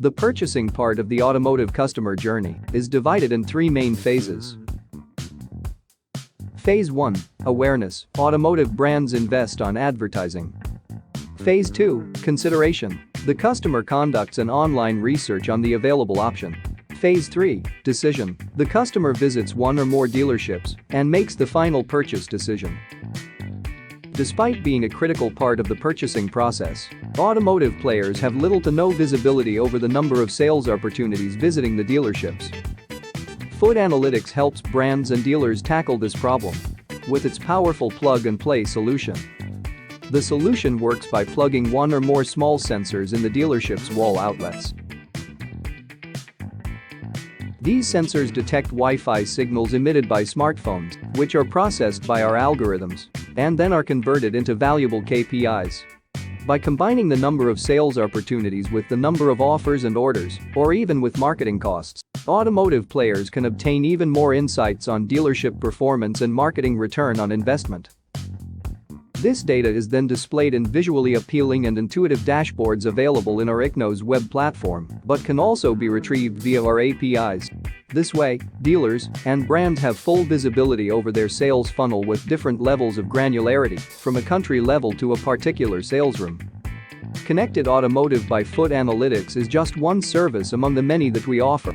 The purchasing part of the automotive customer journey is divided in three main phases. Phase 1. Awareness. Automotive brands invest on advertising. Phase 2. Consideration. The customer conducts an online research on the available option. Phase 3. Decision. The customer visits one or more dealerships and makes the final purchase decision. Despite being a critical part of the purchasing process, automotive players have little to no visibility over the number of sales opportunities visiting the dealerships. Foot Analytics helps brands and dealers tackle this problem with its powerful plug-and-play solution. The solution works by plugging one or more small sensors in the dealership's wall outlets. These sensors detect Wi-Fi signals emitted by smartphones, which are processed by our algorithms and then are converted into valuable KPIs. By combining the number of sales opportunities with the number of offers and orders, or even with marketing costs, automotive players can obtain even more insights on dealership performance and marketing return on investment. This data is then displayed in visually appealing and intuitive dashboards available in our ICNO's web platform, but can also be retrieved via our APIs. This way, dealers and brands have full visibility over their sales funnel with different levels of granularity, from a country level to a particular sales room. Connected Automotive by Foot Analytics is just one service among the many that we offer.